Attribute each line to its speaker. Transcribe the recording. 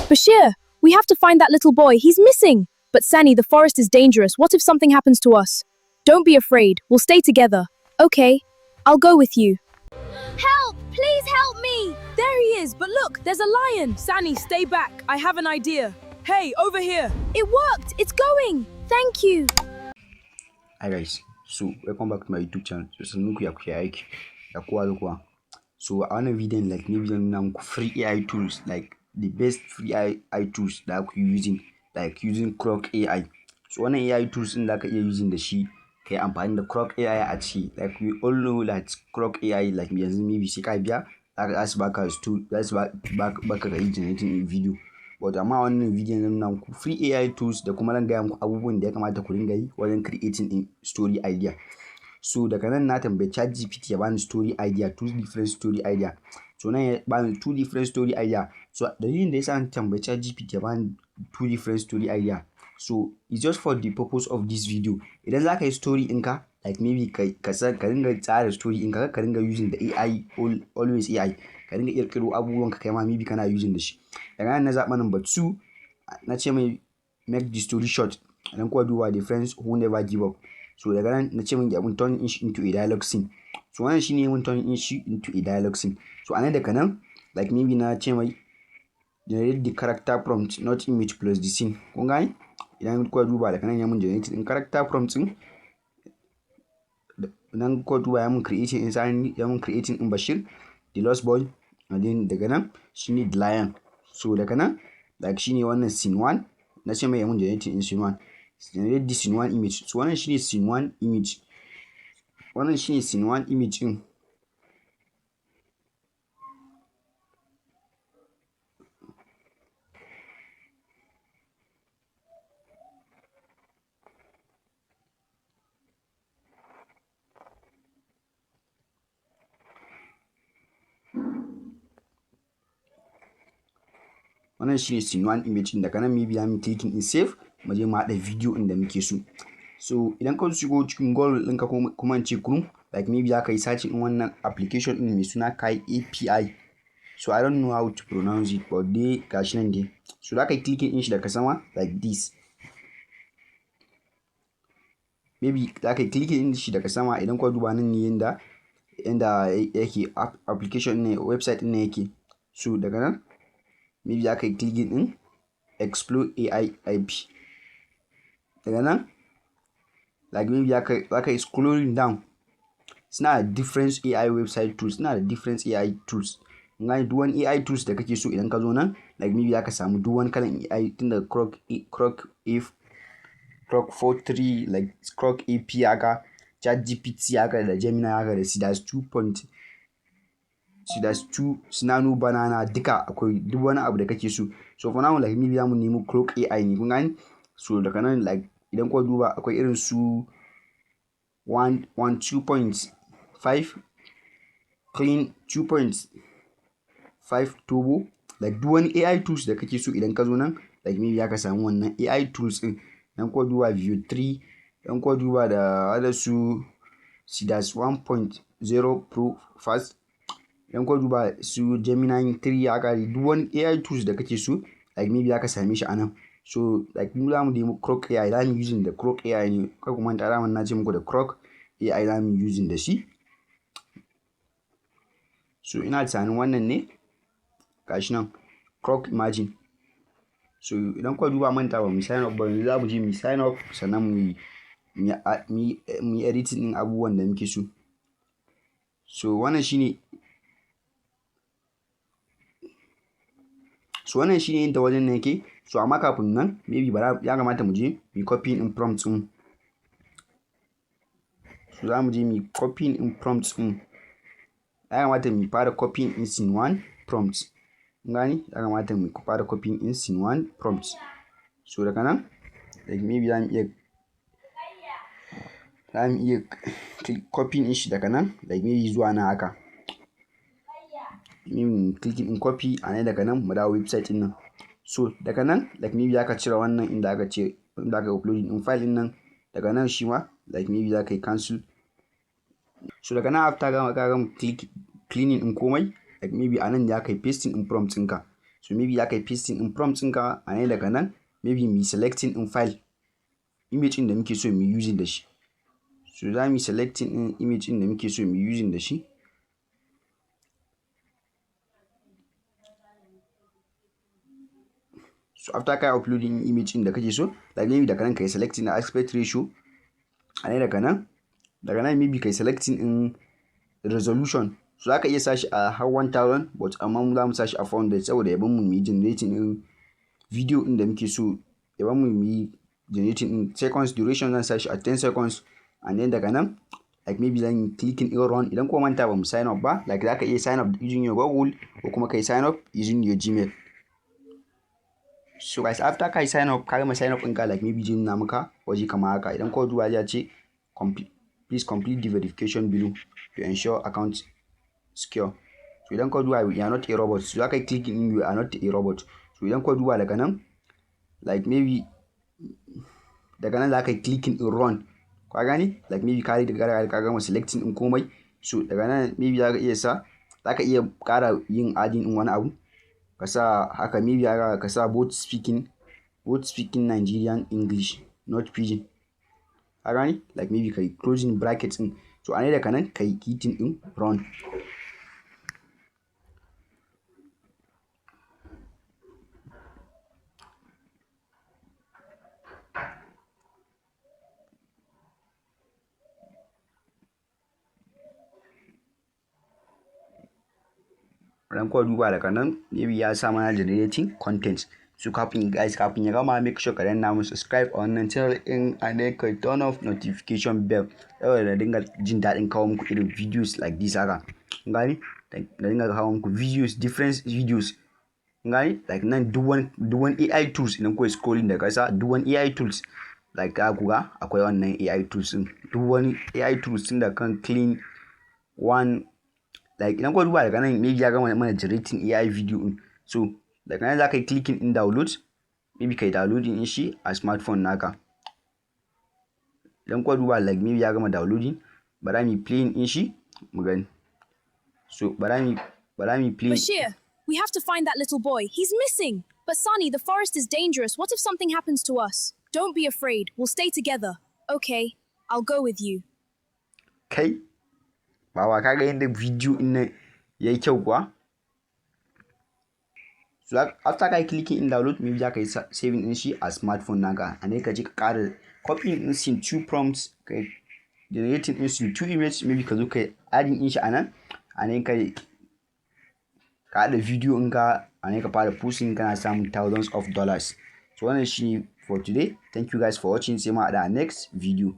Speaker 1: Bashir, we have to find that little boy. He's missing. But Sani, the forest is dangerous. What if something happens to us? Don't be afraid. We'll stay together. Okay, I'll go with you. Help! Please help me! There he is, but look, there's a lion. Sani, stay back. I have an idea. Hey, over here. It worked. It's going. Thank you.
Speaker 2: Hi guys, so welcome back to my YouTube channel. So muku aiki da kowa da kowa. So a wannan video like maybe nuna muku free AI tools, like the best free AI tools da aku using, like using Croc AI. So wannan AI tools din da ka iya using da shi kai amfani da Croc AI a ciki. Like we all know that Croc AI like yanzu maybe sai ka biya za su baka baka ga generating video. But amma wannan video na nuna muku free AI tools da kuma zan gaya muku abubuwan da ya kamata ku dinga yi wajen creating in story idea. So daga nan na tambayi ChatGPT ya bani story idea, two different story idea. So nan ya bani two different story idea. So dalilin da yasa na tambayi ChatGPT ya bani two different story idea. So it's just for the purpose of this video. Idan za ka yi story ɗinka, like maybe ka dinga tsara story ɗinka, ka dinga using the AI, always AI. Ka dinga ƙirƙiro abubuwan ka kai ma maybe kana using da shi. Daga nan na zaɓa number 2, na ce mai make the story short. Idan kuwa duba the friends who never give up. So daga nan na ce mai ya mun turn it into a dialogue scene. So wannan shine mun turn it into a dialogue scene. So anan daga nan like maybe na ce mai generate the character prompt not image plus the scene. Kun gane? Idan kuwa duba daga nan ya mun generate din character prompt din. Idan kuwa duba ya mun creating insani, ya mun creating in Bashir, the lost boy, and then daga nan shine the lion. So daga nan like shine wannan scene 1, na ce mai ya mun generate in scene 1. Generate the scene 1 image. So wannan shine scene 1 image. Wannan shine scene 1 image din. Wannan shine scene 1 image din. Daga nan maybe I'm clicking in save, mu je mu haɗa video inda muke so. So idan ka shigo cikin Google ɗinka kuma in ce Chrome, like maybe za ka yi searching in wannan application ɗin mai suna Kai API. So I don't know how to pronounce it, but dai gashi nan dai. So za ka yi clicking in shi daga sama like this. Maybe za ka yi clicking in shi daga sama. Idan ka duba nan ne yanda yake application ne, website ɗin ne yake. So daga nan maybe za ka yi clicking in explore AI IP. Daga nan like maybe za ka yi scrolling down. Suna da different AI website tools, suna da different AI tools. Ngai duk wani AI tools da kake so idan ka zo nan like maybe za ka samu duk wani kalan AI tunda Croc 43 like Croc AP haka, ChatGPT haka da Gemini haka da C-2 Sinano Banana duka akwai duk wani abu da kake so. So for now like maybe za mu nemo Croc AI ne kun gani. So daga nan like idan kuwa duba akwai irin su 2.5 clean 2.5 turbo, like duk wani AI tools da kake so idan ka zo nan like maybe za ka samu wannan AI tools din. Idan kuwa duba view 3, idan kuwa duba da other su C-1.0 pro fast, idan kuwa duba su Gemini 3 haka duk wani AI tools da kake so like maybe za ka same shi a nan. So like mu za mu nemo Croc AI, za mu using da Croc AI ne. Kar ku manta da na ce muku da Croc AI za mu using da shi. So ina tunanin wannan ne gashi nan Croc imagine. So idan kuwa duba manta ba mu sign up ba, yanzu za mu je mu sign up sannan mu yi editing din abubuwan da muke so. So wannan shine yadda wajen nan yake. So amma kafin nan maybe ya kamata mu je mu copy in prompt din. So za mu je mu copy in prompt din. Ya kamata mu fara copy in scene 1 prompt. Gani? Ya kamata mu fara copy in scene 1 prompt. So daga nan like maybe za mu iya copy in shi daga nan like maybe zuwa na haka. Maybe clicking in copy a nan daga nan mu dawo website din nan. So daga nan like maybe za ka cire wannan inda aka uploading in file din nan. Daga nan shi ma like maybe za ka yi cancel. So daga nan after ka gama cleaning in komai like maybe a nan za ka yi pasting in prompt ɗinka. So maybe za ka yi pasting in prompt ɗinka a nan daga nan maybe mu selecting in file image ɗin da muke so mu using da shi. So za mu selecting in image ɗin da muke so mu using da shi. So after kai uploading image ɗin da kake so, like maybe daga nan kai selecting na aspect ratio a nan daga nan maybe kai selecting in resolution. So za ka iya sashi a har 1000 but amma mu za mu sashi a 400 saboda yaban mu yi generating in video ɗin da muke so, yaban mu yi generating in seconds duration zan sashi a 10 seconds, and then daga nan like maybe zan clicking in run. Idan kuma manta ba mu sign up ba, like za ka iya sign up using your Google ko kuma kai sign up using your Gmail. So guys, after kai sign up, ka gama sign up ɗinka like maybe jin na maka waje kamar haka. Idan ko duba ya ce please complete the verification below to ensure account secure. So idan ko duba you are not a robot, so za ka yi clicking in you are not a robot. So idan ko duba daga nan like maybe daga nan za ka yi clicking in run. Ka gani like maybe ka gama selecting in komai. So daga nan maybe za ka iya ƙara yin adding in wani abu. Ka sa haka maybe ka sa both speaking Nigerian English not pidgin. Ka gani like maybe ka yi closing brackets in. So a ne daga nan ka yi hitting in run. Ran ko duba daga nan maybe ya sa mana generating content. So kafin ya gama make sure ka danna mu subscribe on wannan channel in and then ka turn off notification bell saboda da dinga jin daɗin kawo muku irin videos like this haka. Gani da dinga kawo muku videos, different videos. Gani like nan duk wani AI tools idan ko scrolling da kasa duk wani AI tools like ka ga akwai wannan AI tools din. Duk wani AI tools din da kan clean one like idan ko duba daga nan maybe ya gama mana generating AI video din. So daga nan za ka yi clicking in download, maybe ka yi downloading in shi a smartphone naka. Idan ko duba like maybe ya gama downloading, bara mi playing in shi mu gani. So bara mi playing.
Speaker 1: Bashir, we have to find that little boy. He's missing. But Sunny, the forest is dangerous. What if something happens to us? Don't be afraid. We'll stay together. Okay, I'll go with you.
Speaker 2: Kai, bawa kaga yadda video in nan yayi kyau kuwa. So after kai clicking in download, maybe za ka yi saving in shi a smartphone naka, and then ka je ka ƙara copying in sin 2 prompts, ka generating in sin 2 images, maybe ka zo ka adding in shi anan, and then ka haɗa video in ka, and then ka fara posting kana samun thousands of dollars. So wannan shi for today. Thank you guys for watching. Sai mu haɗa a next video.